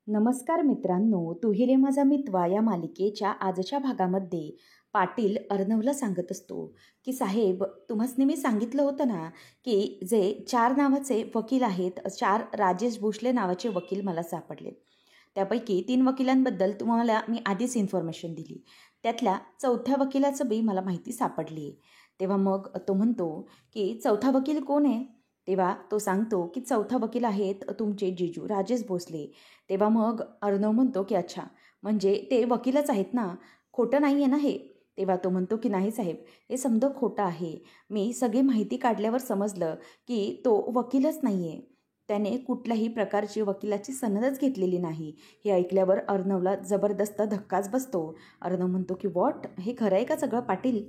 नमस्कार मित्रांनो, तू ही रे माझा मितवा या मालिकेच्या आजच्या भागामध्ये पाटील अर्णवला सांगत असतो की साहेब, तुम्हासनी मी सांगितलं होतं ना की जे 4 नावाचे वकील आहेत, 4 राजेश भोसले नावाचे वकील मला सापडले. त्यापैकी 3 वकिलांबद्दल तुम्हाला मी आधीच इन्फॉर्मेशन दिली. त्यातल्या 4थ्या वकिलाचं बी मला माहिती सापडली आहे. तेव्हा मग तो म्हणतो की 4था वकील कोण आहे? तेव्हा तो सांगतो की 4था वकील आहेत तुमचे जीजू राजेश भोसले. तेव्हा मग अर्णव म्हणतो की अच्छा, म्हणजे ते वकीलच आहेत ना, खोटं नाही आहे ना हे? तेव्हा तो म्हणतो की नाही साहेब, हे समजा खोटं आहे. मी सगळी माहिती काढल्यावर समजलं की तो वकीलच नाही आहे. त्याने कुठल्याही प्रकारची वकिलाची सनदच घेतलेली नाही. हे ऐकल्यावर अर्णवला जबरदस्त धक्काच बसतो. अर्णव म्हणतो की व्हॉट, हे खरं आहे का सगळं पाटील?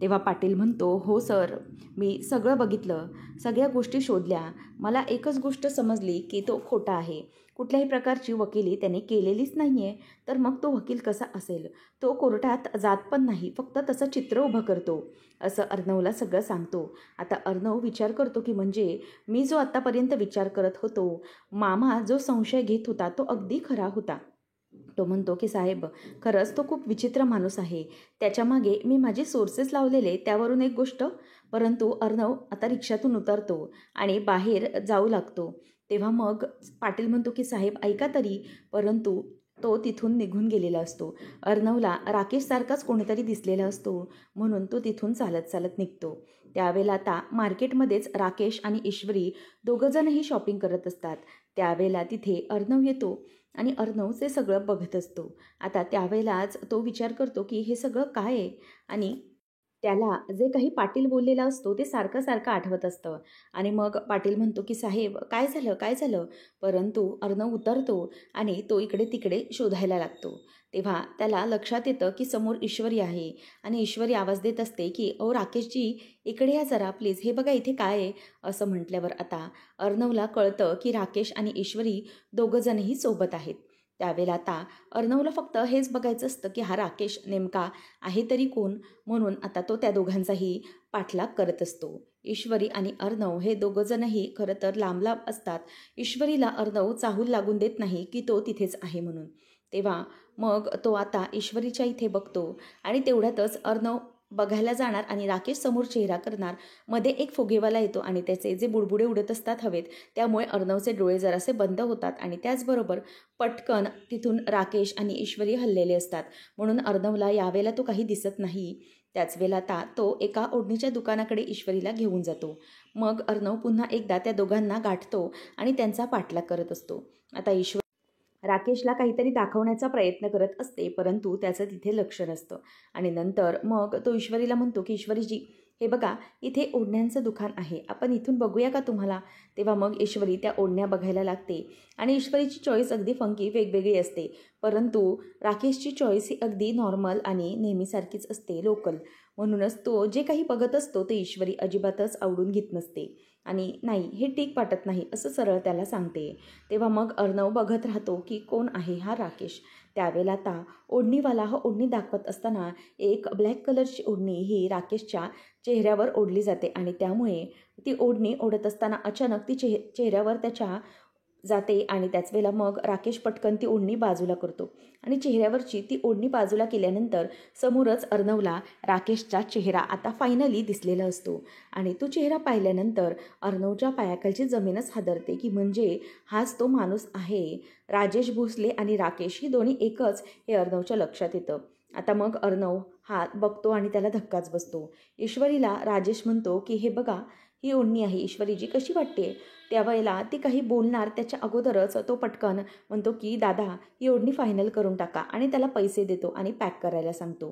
तेव्हा पाटील म्हणतो हो सर, मी सगळं बघितलं, सगळ्या गोष्टी शोधल्या. मला एकच गोष्ट समजली की तो खोटा आहे. कुठल्याही प्रकारची वकिली त्याने केलेलीच नाही आहे. तर मग तो वकील कसा असेल? तो कोर्टात जात पण नाही, फक्त तसं चित्र उभं करतो, असं अर्णवला सगळं सांगतो. आता अर्णव विचार करतो की म्हणजे मी जो आत्तापर्यंत विचार करत होतो, मामा जो संशय घेत होता तो अगदी खरा होता. तो म्हणतो की साहेब, खरंच तो खूप विचित्र माणूस आहे. त्याच्यामागे मी माझे सोर्सेस लावलेले त्यावरून एक गोष्ट. परंतु अर्णव आता रिक्षातून उतरतो आणि बाहेर जाऊ लागतो. तेव्हा मग पाटील म्हणतो की साहेब ऐका तरी. परंतु तो तिथून निघून गेलेला असतो. अर्णवला राकेशसारखाच कोणीतरी दिसलेला असतो, म्हणून तो तिथून चालत चालत निघतो. त्यावेळेला आता मार्केटमध्येच राकेश आणि ईश्वरी दोघंजणही शॉपिंग करत असतात. त्यावेळेला तिथे अर्णव येतो आणि अर्णवचे सगळं बघत असतो. आता त्यावेळेलाच तो विचार करतो की हे सगळं काय आहे, आणि त्याला जे काही पाटील बोललेला असतो ते सारखं सारखं आठवत असतं. आणि मग पाटील म्हणतो की साहेब काय झालं काय झालं? परंतु अर्णव उतरतो आणि तो इकडे तिकडे शोधायला लागतो. तेव्हा त्याला लक्षात येतं की समोर ईश्वरी आहे आणि ईश्वरी आवाज देत असते की ओ राकेशजी, इकडे या जरा प्लीज, हे बघा इथे काय आहे. असं म्हटल्यावर आता अर्णवला कळतं की राकेश आणि ईश्वरी दोघंजणही सोबत आहेत. त्यावेळेला आता अर्णवला फक्त हेच बघायचं असतं की हा राकेश नेमका आहे तरी कोण, म्हणून आता तो त्या दोघांचाही पाठलाग करत असतो. ईश्वरी आणि अर्णव हे दोघंजणही खरं तर लांब लांब असतात. ईश्वरीला अर्णव चाहूल लागून देत नाही की तो तिथेच आहे म्हणून. तेव्हा मग तो आता ईश्वरीच्या इथे बघतो आणि तेवढ्यातच अर्णव बघायला जाणार आणि राकेश समोर चेहरा करणार. मध्ये एक फुगेवाला येतो आणि त्याचे जे बुडबुडे उडत असतात हवेत, त्यामुळे अर्णवचे डोळे जरासे बंद होतात आणि त्याचबरोबर पटकन तिथून राकेश आणि ईश्वरी हललेले असतात, म्हणून अर्णवला यावेळेला तो काही दिसत नाही. त्याच वेळेला आता तो एका ओढणीच्या दुकानाकडे ईश्वरीला घेऊन जातो. मग अर्णव पुन्हा एकदा त्या दोघांना गाठतो आणि त्यांचा पाठलाग करत असतो. आता राकेशला काहीतरी दाखवण्याचा प्रयत्न करत असते, परंतु त्याचं तिथे लक्ष नसतं. आणि नंतर मग तो ईश्वरीला म्हणतो की ईश्वरीजी, हे बघा इथे ओढण्यांचं दुकान आहे, आपण इथून बघूया का तुम्हाला? तेव्हा मग ईश्वरी त्या ओढण्या बघायला लागते आणि ईश्वरीची चॉईस अगदी फंकी वेगवेगळी असते. परंतु राकेशची चॉईस ही अगदी नॉर्मल आणि नेहमीसारखीच असते, लोकल. म्हणूनच तो जे काही बघत असतो ते ईश्वरी अजिबातच आवडून घेत नसते आणि नाही, हे ठीक वाटत नाही असं सरळ त्याला सांगते. तेव्हा मग अर्णव बघत राहतो की कोण आहे हा राकेश. त्यावेळेला आता ओढणीवाला हा ओढणी दाखवत असताना एक ब्लॅक कलरची ओढणी ही राकेशच्या चेहऱ्यावर ओढली जाते आणि त्यामुळे ती ओढणी ओढत असताना अचानक ती चेहऱ्यावर त्याच्या जाते आणि त्याच वेळेला मग राकेश पटकन ती ओढणी बाजूला करतो आणि चेहऱ्यावरची ती ओढणी बाजूला केल्यानंतर समोरच अर्णवला राकेशचा चेहरा आता फायनली दिसलेला असतो. आणि तो चेहरा पाहिल्यानंतर अर्णवच्या पायाखालची जमीनच हादरते की म्हणजे हाच तो माणूस आहे. राजेश भोसले आणि राकेश ही दोन्ही एकच हे अर्णवच्या लक्षात येतं. आता मग अर्णव हा बघतो आणि त्याला धक्काच बसतो. ईश्वरीला राजेश म्हणतो की हे बघा, ही ओढणी आहे ईश्वरीजी, कशी वाटते? त्यावेळेला ती काही बोलणार त्याच्या अगोदरच तो पटकन म्हणतो की दादा, ही ओढणी फायनल करून टाका, आणि त्याला पैसे देतो आणि पॅक करायला सांगतो.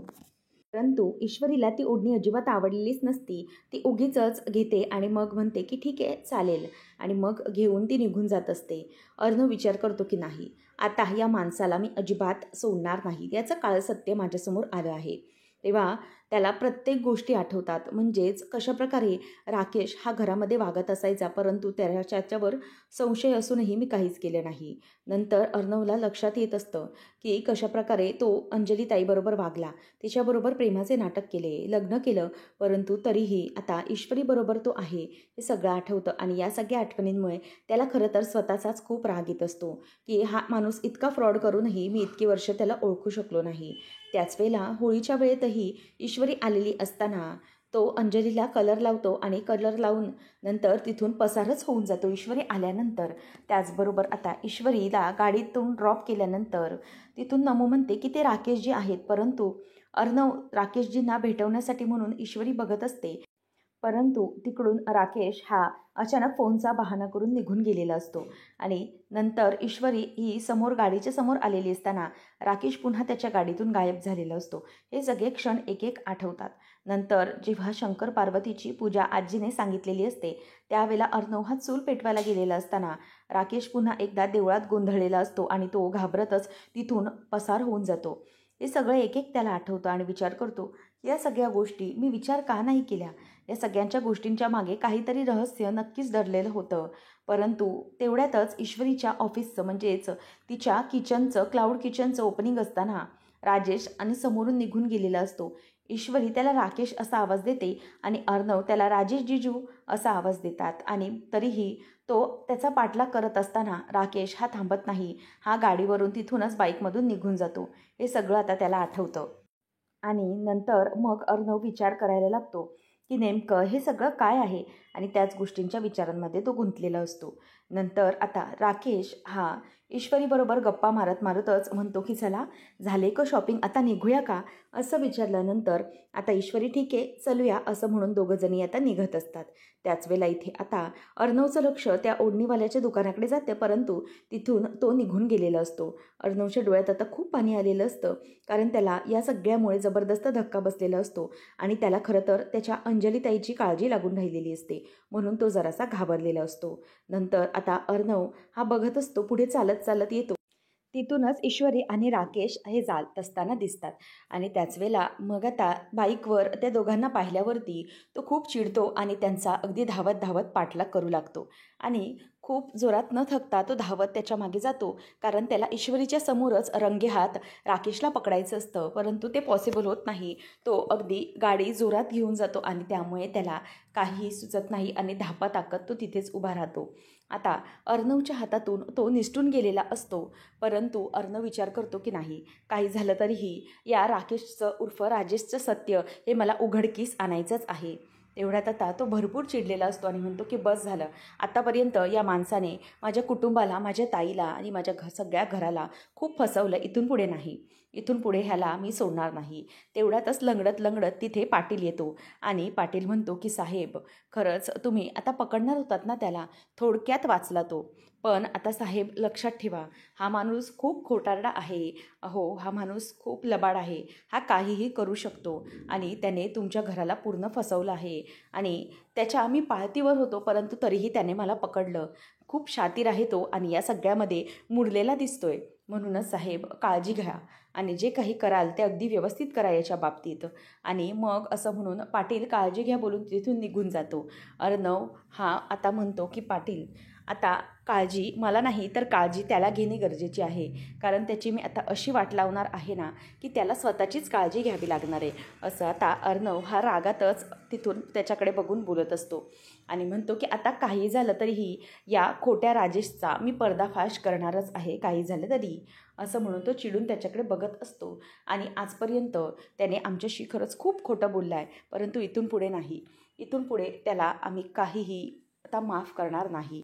परंतु ईश्वरीला ती ओढणी अजिबात आवडलेलीच नसती. ती उगीचच घेते आणि मग म्हणते की ठीक आहे चालेल, आणि मग घेऊन ती निघून जात असते. अर्णव विचार करतो की नाही, आता या माणसाला मी अजिबात सोडणार नाही, याचं काळं सत्य माझ्यासमोर आलं आहे. तेव्हा त्याला प्रत्येक गोष्टी आठवतात. म्हणजेच कशाप्रकारे राकेश हा घरामध्ये वागत असायचा, परंतु त्याच्यावर संशय असूनही मी काहीच केलं नाही. नंतर अर्णवला लक्षात येत असतं की कशाप्रकारे तो अंजली ताईबरोबर वागला, तिच्याबरोबर प्रेमाचे नाटक केले, लग्न केलं, परंतु तरीही आता ईश्वरीबरोबर तो आहे हे सगळं आठवतं. आणि या सगळ्या आठवणींमुळे त्याला खरं तर स्वतःचाच खूप राग येत असतो की हा माणूस इतका फ्रॉड करूनही मी इतकी वर्ष त्याला ओळखू शकलो नाही. त्याच वेळेला होळीच्या वेळेतही ईश्वरी आलेली असताना तो अंजलीला कलर लावतो आणि कलर लावून नंतर तिथून पसारच होऊन जातो ईश्वरी आल्यानंतर. त्याचबरोबर आता ईश्वरीला गाडीतून ड्रॉप केल्यानंतर तिथून नमू म्हणते की ते राकेशजी आहेत, परंतु अर्णव राकेशजींना भेटवण्यासाठी म्हणून ईश्वरी बघत असते. परंतु तिकडून राकेश हा अचानक फोनचा बहाणा करून निघून गेलेला असतो. आणि नंतर ईश्वरी ही समोर गाडीच्या समोर आलेली असताना राकेश पुन्हा त्याच्या गाडीतून गायब झालेला असतो. हे सगळे क्षण एक एक आठवतात. नंतर जेव्हा शंकर पार्वतीची पूजा आजीने सांगितलेली असते त्यावेळेला अर्णव हा चूल पेटवायला गेलेला असताना राकेश पुन्हा एकदा देवळात गोंधळलेला असतो आणि तो घाबरतच तिथून पसार होऊन जातो. हे सगळं एक एक त्याला आठवतं आणि विचार करतो, या सगळ्या गोष्टी मी विचार का नाही केल्या. या सगळ्यांच्या गोष्टींच्या मागे काहीतरी रहस्य नक्कीच दडलेलं होतं. परंतु तेवढ्यातच ईश्वरीच्या ऑफिसचं म्हणजेच तिच्या किचनचं क्लाउड किचनचं ओपनिंग असताना राजेश आणि समोरून निघून गेलेला असतो. ईश्वरी त्याला राकेश असा आवाज देते आणि अर्णव त्याला राजेश जिजू असा आवाज देतात. आणि तरीही तो त्याचा पाठलाग करत असताना राकेश हा थांबत नाही. हा गाडीवरून तिथूनच बाईकमधून निघून जातो. हे सगळं आता त्याला आठवतं. आणि नंतर मग अर्णव विचार करायला लागतो की नेमकं हे सगळं काय आहे. आणि त्याच गोष्टींच्या विचारांमध्ये तो गुंतलेला असतो. नंतर आता राकेश हा ईश्वरीबरोबर गप्पा मारत मारतच म्हणतो की चला झाले का शॉपिंग, आता निघूया का, असं विचारल्यानंतर आता ईश्वरी ठीक आहे चलूया असं म्हणून दोघंजणी आता निघत असतात. त्याच वेळेला इथे आता अर्णवचं लक्ष त्या ओढणीवाल्याच्या दुकानाकडे जाते, परंतु तिथून तो निघून गेलेला असतो. अर्णवच्या डोळ्यात आता खूप पाणी आलेलं असतं, कारण त्याला या सगळ्यामुळे जबरदस्त धक्का बसलेला असतो आणि त्याला खरं तर त्याच्या अंजलीताईची काळजी लागून राहिलेली असते, म्हणून तो जरासा घाबरलेला असतो. नंतर आता अर्णव हा बघत असतो, पुढे चालत चालत येतो. तिथूनच ईश्वरी आणि राकेश हे जात असताना दिसतात. आणि त्याच वेळेला मग आता बाईकवर त्या दोघांना पाहिल्यावरती तो खूप चिडतो आणि त्यांचा अगदी धावत धावत पाठलाग करू लागतो. आणि खूप जोरात न थकता तो धावत त्याच्या मागे जातो, कारण त्याला ईश्वरीच्या समोरच रंगेहात राकेशला पकडायचं असतं, परंतु ते पॉसिबल होत नाही. तो अगदी गाडी जोरात घेऊन जातो आणि त्यामुळे त्याला काहीही सुचत नाही आणि धापा टाकत तो तिथेच उभा राहतो. आता अर्णवच्या हातातून तो निसटून गेलेला असतो, परंतु अर्णव विचार करतो की नाही, काही झालं तरीही या राकेशचं उर्फ राजेशचं सत्य हे मला उघडकीस आणायचंच आहे. तेवढ्यात आता तो भरपूर चिडलेला असतो आणि म्हणतो की बस झालं, आतापर्यंत या माणसाने माझ्या कुटुंबाला, माझ्या ताईला आणि माझ्या सगळ्या घराला खूप फसवलं. इथून पुढे नाही, इथून पुढे ह्याला मी सोडणार नाही. तेवढ्यातच लंगडत लंगडत तिथे पाटील येतो आणि पाटील म्हणतो की साहेब, खरंच तुम्ही आता पकडणार होतात ना त्याला, थोडक्यात वाचला तो. पण आता साहेब लक्षात ठेवा, हा माणूस खूप खोटारडा आहे. अहो, हा माणूस खूप लबाड आहे. हा काहीही करू शकतो आणि त्याने तुमच्या घराला पूर्ण फसवलं आहे. आणि त्याच्या मी पाळतीवर होतो, परंतु तरीही त्याने मला पकडलं. खूप शातीर आहे तो आणि या सगळ्यामध्ये मुरलेला दिसतोय. म्हणूनच साहेब काळजी घ्या आणि जे काही कराल ते अगदी व्यवस्थित करा याच्या बाबतीत. आणि मग असं म्हणून पाटील काळजी घ्या बोलून तिथून निघून जातो. अर्णव हा आता म्हणतो की पाटील, आता काळजी मला नाही तर काळजी त्याला घेणे गरजेची आहे, कारण त्याची मी आता अशी वाट लावणार आहे ना की त्याला स्वतःचीच काळजी घ्यावी लागणार आहे. असं आता अर्णव हा रागातच तिथून त्याच्याकडे बघून बोलत असतो आणि म्हणतो की आता काही झालं तरीही या खोट्या राजेशचा मी पर्दाफाश करणारच आहे, काही झालं तरी, असं म्हणून तो चिडून त्याच्याकडे बघत असतो. आणि आजपर्यंत त्याने आमच्याशी खरंच खूप खोटं बोललं आहे, परंतु इथून पुढे नाही, इथून पुढे त्याला आम्ही काहीही आता माफ करणार नाही,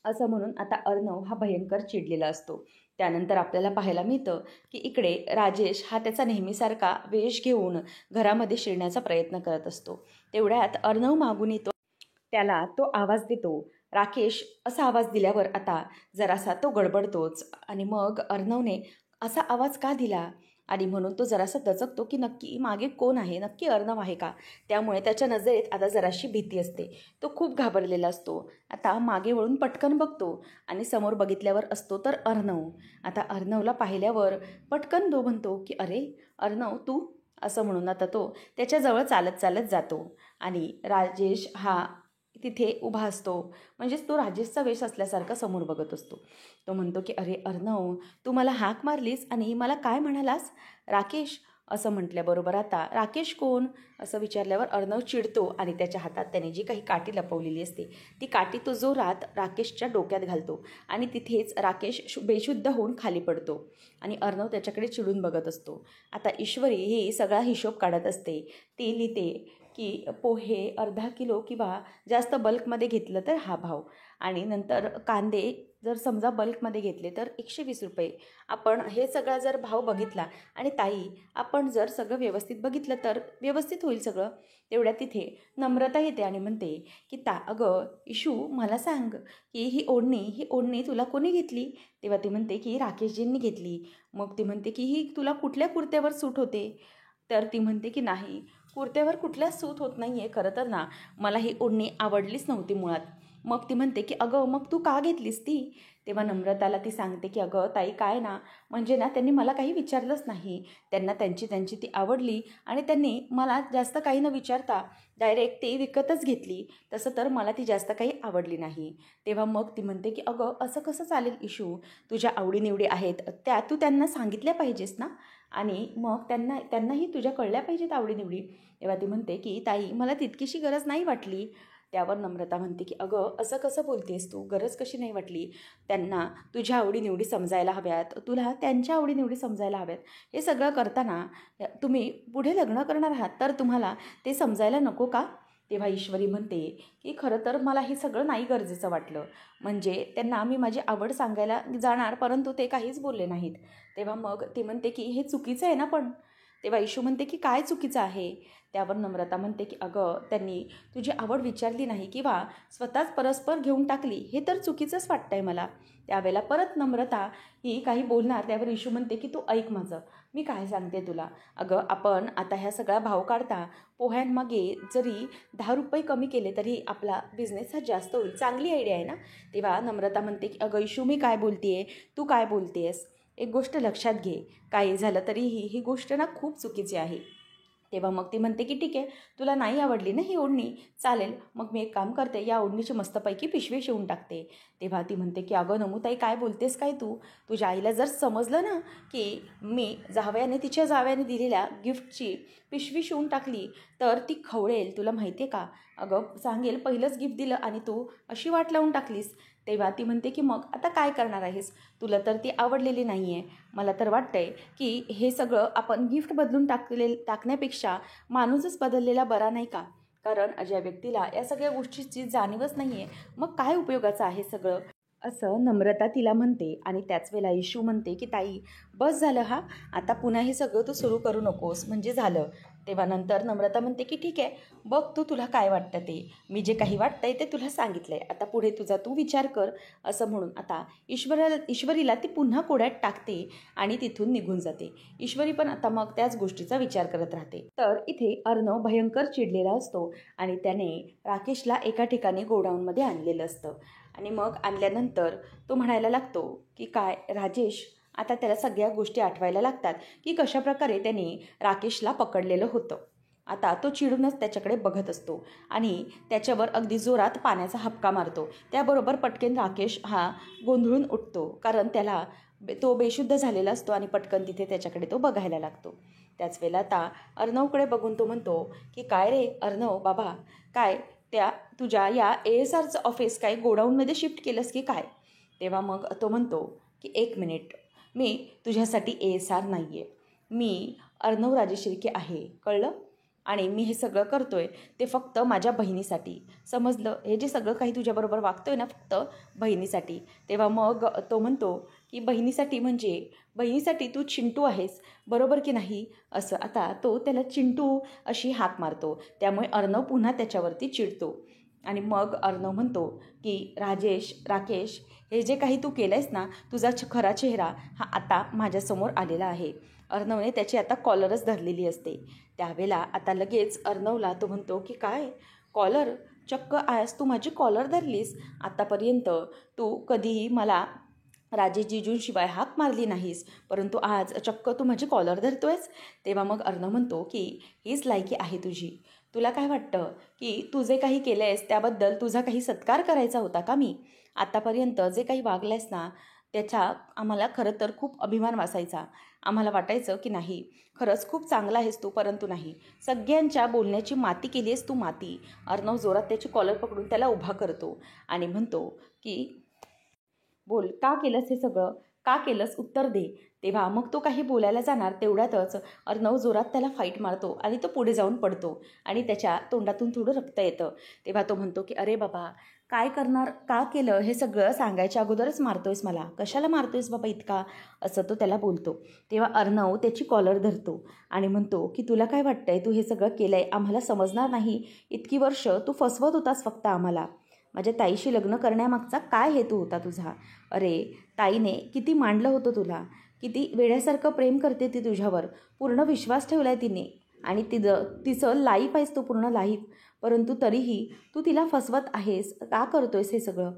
असं म्हणून आता अर्णव हा भयंकर चिडलेला असतो. त्यानंतर आपल्याला पाहायला मिळतं की इकडे राजेश हा त्याचा नेहमीसारखा वेश घेऊन घरामध्ये शिरण्याचा प्रयत्न करत असतो. तेवढ्यात अर्णव मागून येतो, त्याला तो आवाज देतो. राकेश असा आवाज दिल्यावर आता जरासा तो गडबडतोच आणि मग अर्णवने असा आवाज का दिला आणि म्हणून तो जरासा दचकतो की नक्की मागे कोण आहे, नक्की अर्णव आहे का. त्यामुळे त्याच्या नजरेत आता जराशी भीती असते. तो खूप घाबरलेला असतो. आता मागे वळून पटकन बघतो आणि समोर बघितल्यावर असतो तर अर्णव. आता अर्णवला पाहिल्यावर पटकन तो म्हणतो की अरे अर्णव तू, असं म्हणून आता तो त्याच्याजवळ चालत चालत जातो आणि राजेश हा तिथे उभा असतो. म्हणजेच तो राजेशचा वेश असल्यासारखा समोर बघत असतो. तो म्हणतो की अरे अर्णव, तू मला हाक मारलीस आणि मला काय म्हणालास? राकेश असं म्हटल्याबरोबर आता राकेश कोण असं विचारल्यावर अर्णव चिडतो आणि त्याच्या हातात त्याने जी काही काठी लपवलेली असते ती काठी तो जोरात राकेशच्या डोक्यात घालतो आणि तिथेच राकेश बेशुद्ध होऊन खाली पडतो आणि अर्णव त्याच्याकडे चिडून बघत असतो. आता ईश्वरी ही सगळा हिशोब काढत असते. ती लिहिते की पोहे अर्धा किलो किंवा जास्त बल्कमध्ये घेतलं तर हा भाव, आणि नंतर कांदे जर समजा बल्कमध्ये घेतले तर 120 रुपये. आपण हे सगळा जर भाव बघितला आणि ताई आपण जर सगळं व्यवस्थित बघितलं तर व्यवस्थित होईल सगळं. तेवढ्या तिथे नम्रता येते आणि म्हणते की अगं इशू, मला सांग की ही ओढणी तुला कोणी घेतली? तेव्हा ती म्हणते की राकेशजींनी घेतली. मग ती म्हणते की ही तुला कुठल्या कुर्त्यावर सूट होते? तर ती म्हणते की नाही, कुर्त्यावर कुठल्याच सूट होत नाही आहे. खरं तर ना मला ही ओढणी आवडलीच नव्हती मुळात. मग ती म्हणते की अगं मग तू का घेतलीस ती? तेव्हा नम्रताला ती सांगते की अगं ताई काय ना, म्हणजे ना त्यांनी मला काही विचारलंच नाही. त्यांना त्यांची ती आवडली आणि त्यांनी मला जास्त काही न विचारता डायरेक्ट ती विकतच घेतली. तसं तर मला ती जास्त काही आवडली नाही. तेव्हा मग ती म्हणते की अगं असं कसं चालेल इशू, तुझ्या आवडीनिवडी आहेत त्या तू त्यांना सांगितल्या पाहिजेस ना, आणि मग त्यांनाही तुझ्या कळल्या पाहिजेत आवडीनिवडी. तेव्हा ती म्हणते की ताई मला तितकीशी गरज नाही वाटली. त्यावर नम्रता म्हणते की अगं असं कसं बोलतेस तू, गरज कशी नाही वाटली? त्यांना तुझ्या आवडीनिवडी समजायला हव्यात, तुला त्यांच्या आवडीनिवडी समजायला हव्यात. हे सगळं करताना तुम्ही पुढे लग्न करणार आहात तर तुम्हाला ते समजायला नको का? तेव्हा ईश्वरी म्हणते की खरं तर मला हे सगळं नाही गरजेचं वाटलं. म्हणजे त्यांना मी माझी आवड सांगायला जाणार परंतु ते काहीच बोलले नाहीत. तेव्हा मग ती म्हणते की हे चुकीचं आहे ना पण. तेव्हा इशू म्हणते की काय चुकीचं आहे? त्यावर नम्रता म्हणते की अगं त्यांनी तुझी आवड विचारली नाही किंवा स्वतःच परस्पर घेऊन टाकली, हे तर चुकीचंच वाटतंय मला. त्यावेळेला परत नम्रता ही काही बोलणार. त्यावर इशू म्हणते की तू ऐक माझं, मी काय सांगते तुला. अगं आपण आता ह्या सगळा भाव काढता पोह्यांमागे जरी 10 रुपये कमी केले तरी आपला बिझनेस हा जास्त होईल. चांगली आयडिया आहे ना? तेव्हा नम्रता म्हणते की अगं इशू, मी काय बोलते तू काय बोलतेस? एक गोष्ट लक्षात घे, काही झालं तरीही ही गोष्ट ना खूप चुकीची आहे. तेव्हा मग ती म्हणते की ठीक आहे, तुला नाही आवडली ना ही ओढणी, चालेल मग मी एक काम करते, या ओढणीची मस्तपैकी पिशवी शिवून टाकते. तेव्हा ती म्हणते की अगं नमुताई काय बोलतेस काय तू? तुझ्या आईला जर समजलं ना की मी तिच्या जावयाने दिलेल्या गिफ्टची पिशवी शिवून टाकली तर ती खवळेल, तुला माहिती आहे का? अगं सांगेल पहिलंच गिफ्ट दिलं आणि तू अशी वाट लावून टाकलीस. तेव्हा ती म्हणते की मग आता काय करणार आहेस? तुला तर ती आवडलेली नाही आहे. मला तर वाटतंय की हे सगळं आपण गिफ्ट बदलून टाकण्यापेक्षा माणूसच बदललेला बरा नाही का? कारण ज्या व्यक्तीला या सगळ्या गोष्टीची जाणीवच नाही आहे, मग काय उपयोगाचं आहे सगळं, असं नम्रता तिला म्हणते. आणि त्याच वेळेला इशू म्हणते की ताई बस झालं हा, आता पुन्हा हे सगळं तू सुरू करू नकोस, म्हणजे झालं. तेव्हा नंतर नम्रता म्हणते की ठीक आहे, बघ तुला काय वाटतं ते, मी जे काही वाटतंय ते तुला सांगितलंय, आता पुढे तुझा तू विचार कर. असं म्हणून आता ईश्वरीला ती पुन्हा कोड्यात टाकते आणि तिथून निघून जाते. ईश्वरी पण आता मग त्याच गोष्टीचा विचार करत राहते. तर इथे अर्णव भयंकर चिडलेला असतो आणि त्याने राकेशला एका ठिकाणी गोडाऊनमध्ये आणलेलं असतं. आणि मग आणल्यानंतर तो म्हणायला लागतो की काय राजेश, आता त्याला सगळ्या गोष्टी आठवायला लागतात की कशाप्रकारे त्याने राकेशला पकडलेलं होतं. आता तो चिडूनच त्याच्याकडे बघत असतो आणि त्याच्यावर अगदी जोरात पाण्याचा हबका मारतो. त्याबरोबर पटकन राकेश हा गोंधळून उठतो, कारण त्याला तो बेशुद्ध झालेला असतो आणि पटकन तिथे त्याच्याकडे तो बघायला लागतो. त्याच वेळेला आता अर्णवकडे बघून तो म्हणतो की काय रे अर्णव बाबा, काय त्या तुझ्या या ASRचं ऑफिस काय गोडाऊनमध्ये शिफ्ट केलंस की काय? तेव्हा मग तो म्हणतो की 1 मिनिट, मी तुझ्यासाठी ASR नाही आहे, मी अर्णव राजेश शिर्के आहे, कळलं? आणि मी हे सगळं करतोय ते फक्त माझ्या बहिणीसाठी, समजलं? हे जे सगळं काही तुझ्याबरोबर वागतोय ना फक्त बहिणीसाठी. तेव्हा मग तो म्हणतो की बहिणीसाठी म्हणजे बहिणीसाठी तू चिंटू आहेस, बरोबर की नाही? असं आता तो त्याला चिंटू अशी हाक मारतो. त्यामुळे अर्णव पुन्हा त्याच्यावरती चिडतो आणि मग अर्णव म्हणतो की राकेश, हे जे काही तू केलं आहेस ना, तुझा खरा चेहरा हा आता माझ्यासमोर आलेला आहे. अर्णवने त्याची आता कॉलरच धरलेली असते. त्यावेळेला आता लगेच अर्णवला तो म्हणतो की काय कॉलर, चक्क आज तू माझी कॉलर धरलीस? आतापर्यंत तू कधीही मला राजेश जिजूंशिवाय हाक मारली नाहीस, परंतु आज चक्क तू माझी कॉलर धरतोयस. तेव्हा मग अर्णव म्हणतो की हीच लायकी आहे तुझी. तुला काय वाटतं की तू जे काही केलं आहेस त्याबद्दल तुझा काही सत्कार करायचा होता का मी? आत्तापर्यंत जे काही वागलायस ना त्याचा आम्हाला खरं तर खूप अभिमान वाटायचा. आम्हाला वाटायचं की नाही, खरंच खूप चांगला आहेस तू, परंतु नाही. सगळ्यांच्या बोलण्याची माती केली आहेस तू माती. अर्णव जोरात त्याची कॉलर पकडून त्याला उभा करतो आणि म्हणतो की बोल, का केलंस हे सगळं? का केलंस? उत्तर दे. तेव्हा मग तो काही बोलायला जाणार तेवढ्यातच अर्णव जोरात त्याला फाईट मारतो आणि तो पुढे जाऊन पडतो आणि त्याच्या तोंडातून थोडं रक्त येतं. तेव्हा तो म्हणतो की अरे बाबा, काय करणार, का केलं हे सगळं सांगायच्या अगोदरच मारतोयस मला, कशाला मारतोयस बाबा इतका, असं तो त्याला बोलतो. तेव्हा अर्णव त्याची कॉलर धरतो आणि म्हणतो की तुला काय वाटतंय, तू हे सगळं केलं आहे आम्हाला समजणार नाही? इतकी वर्ष तू फसवत होतास फक्त आम्हाला. माझ्या ताईशी लग्न करण्यामागचा काय हेतू होता तुझा? अरे, ताईने किती मांडलं होतं तुला, किती वेड्यासारखं प्रेम करते ती तुझ्यावर, पूर्ण विश्वास ठेवला आहे तिने आणि तिचं लाईफ आहेस तू, पूर्ण लाईफ. परंतु तरीही तू तिला फसवत आहेस, का करतोयस हे सगळं?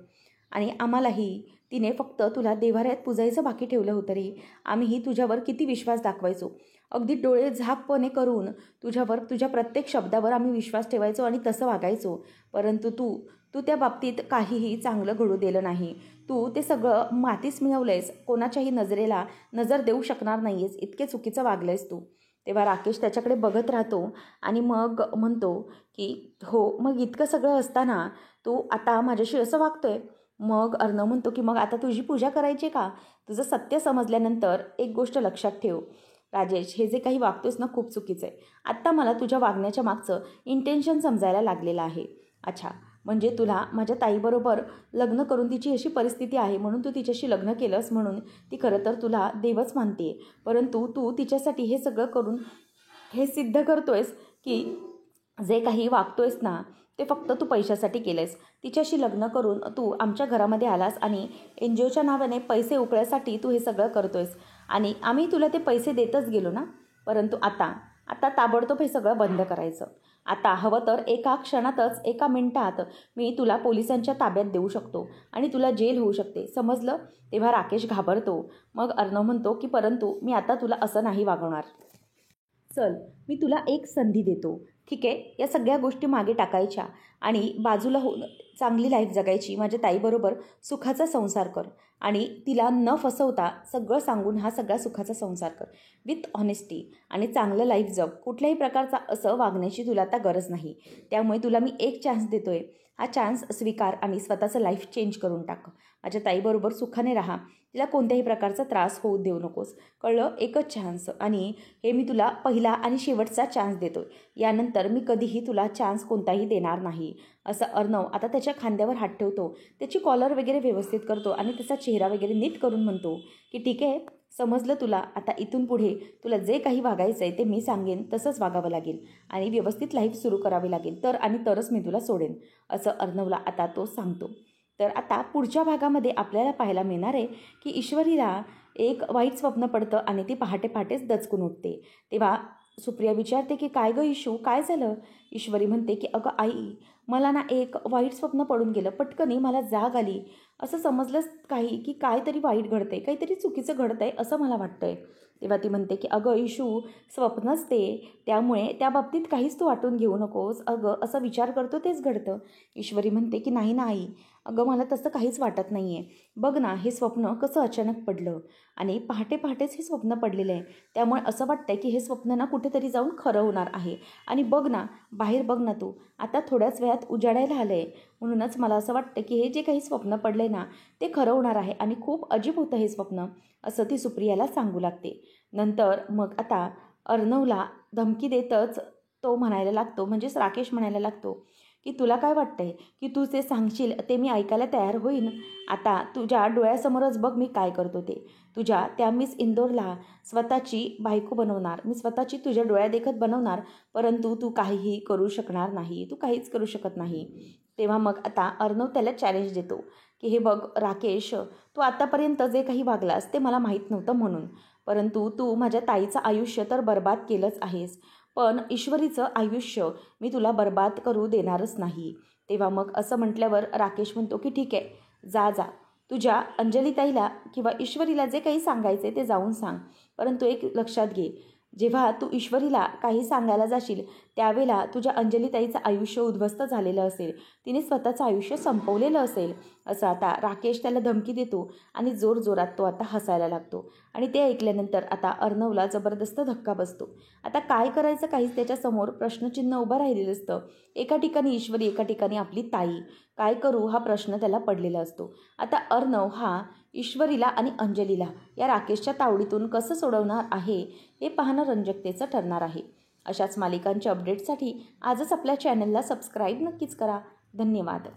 आणि आम्हालाही तिने फक्त तुला देव्हाऱ्यात पुजायचं बाकी ठेवलं होतं रे. आम्हीही तुझ्यावर किती विश्वास दाखवायचो, अगदी डोळे झाकपणे करून तुझ्यावर, तुझ्या प्रत्येक शब्दावर आम्ही विश्वास ठेवायचो आणि तसं वागायचो. परंतु तू तू त्या बाबतीत काहीही चांगलं घडू दिलं नाही. तू ते सगळं मातीच मिळवलंयस, कोणाच्याही नजरेला नजर देऊ शकणार नाही आहेस, इतके चुकीचं वागलंयस तू. तेव्हा राकेश त्याच्याकडे बघत राहतो आणि मग म्हणतो की हो, मग इतकं सगळं असताना तू आता माझ्याशी असं वागतोय? मग अर्णव म्हणतो की मग आता तुझी पूजा करायची का? तुझं सत्य समजल्यानंतर एक गोष्ट लक्षात ठेव राजेश, हे जे काही वागतोयस ना खूप चुकीचं आहे. आत्ता मला तुझ्या वागण्याच्या मागचं इंटेन्शन समजायला लागलेलं आहे. अच्छा, म्हणजे तुला माझ्या ताईबरोबर लग्न करून तिची अशी परिस्थिती आहे म्हणून तू तिच्याशी लग्न केलंस, म्हणून ती खरं तर तुला देवच मानते. परंतु तू तिच्यासाठी हे सगळं करून हे सिद्ध करतोयस की जे काही वागतोयस ना ते फक्त तू पैशासाठी केलंयस. तिच्याशी लग्न करून तू आमच्या घरामध्ये आलास आणि NGOच्या नावाने पैसे उकळण्यासाठी तू हे सगळं करतोयस आणि आम्ही तुला ते पैसे देतच गेलो ना. परंतु आता आता ताबडतोब हे सगळं बंद करायचं. आता हवं तर एका क्षणातच, एका मिनिटात मी तुला पोलिसांच्या ताब्यात देऊ शकतो आणि तुला जेल होऊ शकते, समजलं? तेव्हा राकेश घाबरतो. मग अर्णव म्हणतो की परंतु मी आता तुला असं नाही वागवणार. चल, मी तुला एक संधी देतो, ठीक आहे? या सगळ्या गोष्टी मागे टाकायच्या आणि बाजूला होऊन चांगली लाईफ जगायची. माझ्या ताईबरोबर सुखाचा संसार कर आणि तिला न फसवता सगळं सांगून हा सगळा सुखाचा संसार कर विथ ऑनेस्टी आणि चांगलं लाईफ जग. कुठल्याही प्रकारचा असं वागण्याची तुला आता गरज नाही. त्यामुळे तुला मी एक चान्स देतोय, हा चान्स स्वीकार आणि स्वतःचं लाईफ चेंज करून टाक. माझ्या ताईबरोबर सुखाने राहा, तिला कोणत्याही प्रकारचा त्रास होऊ देऊ नकोस, कळलं? एकच चान्स आणि हे मी तुला पहिला आणि शेवटचा चान्स देतोय. यानंतर मी कधीही तुला चान्स कोणताही देणार नाही. असं अर्णव आता त्याच्या खांद्यावर हात ठेवतो, त्याची कॉलर वगैरे व्यवस्थित करतो आणि त्याचा चेहरा वगैरे नीट करून म्हणतो की ठीक आहे, समजलं तुला. आता इथून पुढे तुला जे काही वागायचं आहे ते मी सांगेन तसंच वागावं लागेल आणि व्यवस्थित लाईफ सुरू करावी लागेल, तरच मी तुला सोडेन, असं अर्णवला आता तो सांगतो. तर आता पुढच्या भागामध्ये आपल्याला पाहायला मिळणार आहे की ईश्वरीला एक वाईट स्वप्न पडतं आणि ती पहाटे पहाटेच दचकून उठते. तेव्हा सुप्रिया विचारते की काय गं इशू, काय झालं? ईश्वरी म्हणते की अगं आई, मला ना एक वाईट स्वप्न पडून गेलं, पटकनी मला जाग आली. असं समजलंच काही की काहीतरी वाईट घडतंय, काहीतरी चुकीचं घडतंय असं मला वाटतंय. तेव्हा ती म्हणते की अगं इशू, स्वप्नच ते, त्यामुळे त्या बाबतीत काहीच तू वाटून घेऊ नकोस. अगं असं विचार करतो तेच घडतं. ईश्वरी म्हणते की नाही ना आई, अगं मला तसं काहीच वाटत नाही आहे. बघ ना, हे स्वप्न कसं अचानक पडलं आणि पहाटे पहाटेच हे स्वप्न पडलेलं आहे. त्यामुळे असं वाटतंय की हे स्वप्न ना कुठेतरी जाऊन खरं होणार आहे. आणि बघ ना, बाहेर बघ ना तू, आता थोड्याच वेळात उजाडायला आलं आहे. म्हणूनच मला असं वाटतं की हे जे काही स्वप्न पडलं ना ते खरं होणार आहे आणि खूप अजीब होतं हे स्वप्न, असं ती सुप्रियाला सांगू लागते. नंतर मग आता अर्णवला धमकी देतच तो म्हणायला लागतो, म्हणजेच राकेश म्हणायला लागतो की तुला काय वाटतंय की तू जे सांगशील ते मी ऐकायला तयार होईन? आता तुझ्या डोळ्यासमोरच बघ मी काय करतो ते. तुझ्या त्या मिस इंदोरला स्वतःची बायको बनवणार, मी स्वतःची तुझ्या डोळ्यादेखत बनवणार, परंतु तू काहीही करू शकणार नाही, तू काहीच करू शकत नाही. तेव्हा मग आता अर्णव त्याला चॅलेंज देतो की हे बघ राकेश, तू आतापर्यंत जे काही वागलास ते मला माहीत नव्हतं म्हणून, परंतु तू माझ्या ताईचं आयुष्य तर बर्बाद केलंच आहेस, पण ईश्वरीचं आयुष्य मी तुला बर्बाद करू देणारच नाही. तेव्हा मग असं म्हटल्यावर राकेश म्हणतो की ठीक आहे, जा जा, तुझ्या अंजलीताईला किंवा ईश्वरीला जे काही सांगायचे ते जाऊन सांग. परंतु एक लक्षात घे, जेव्हा तू ईश्वरीला काही सांगायला जाशील त्यावेळेला तुझ्या अंजलीताईचं आयुष्य उद्ध्वस्त झालेलं असेल, तिने स्वतःचं आयुष्य संपवलेलं असेल. असं आता राकेश त्याला धमकी देतो आणि जोरजोरात तो आता हसायला लागतो. आणि ते ऐकल्यानंतर आता अर्णवला जबरदस्त धक्का बसतो. आता काय करायचं काहीच त्याच्यासमोर प्रश्नचिन्ह उभं राहिलेलं असतं. एका ठिकाणी ईश्वरी, एका ठिकाणी आपली ताई. काय करू हा प्रश्न त्याला पडलेला असतो. आता अर्णव हा ईश्वरीला आणि अंजलीला या राकेशच्या तावडीतून कसं सोडवणार आहे हे पाहणं रंजकतेचं ठरणार आहे. अशाच मालिकांच्या अपडेटसाठी आजच आपल्या चॅनलला सबस्क्राईब नक्कीच करा. धन्यवाद.